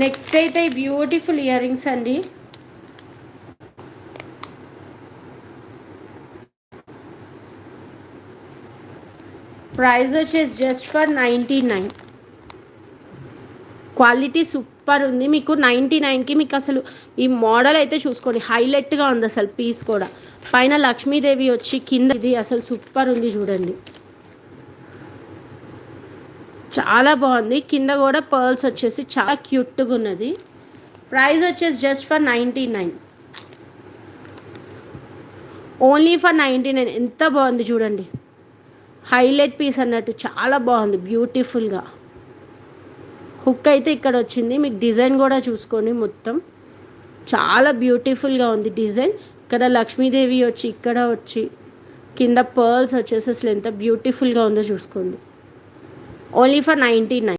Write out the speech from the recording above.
Next అయితే beautiful ear rings అండి. Price వచ్చేసి జస్ట్ ఫర్ 99. క్వాలిటీ సూపర్ ఉంది. మీకు 99కి మీకు అసలు ఈ మోడల్ అయితే చూసుకోండి, హైలైట్గా ఉంది అసలు పీస్ కూడా. పైన లక్ష్మీదేవి వచ్చి కింద ఇది అసలు సూపర్ ఉంది చూడండి, చాలా బాగుంది. కింద కూడా పర్ల్స్ వచ్చేసి చాలా క్యూట్గా ఉన్నది. ప్రైస్ వచ్చేసి జస్ట్ ఫర్ 99, ఓన్లీ ఫర్ 99. ఎంత బాగుంది చూడండి, హైలైట్ పీస్ అన్నట్టు చాలా బాగుంది బ్యూటిఫుల్గా. హుక్ అయితే ఇక్కడ వచ్చింది, మీకు డిజైన్ కూడా చూసుకోండి, మొత్తం చాలా బ్యూటిఫుల్గా ఉంది డిజైన్. ఇక్కడ లక్ష్మీదేవి వచ్చి ఇక్కడ వచ్చి కింద పర్ల్స్ వచ్చేసి అసలు ఎంత బ్యూటిఫుల్గా ఉందో చూసుకోండి. Only for 99.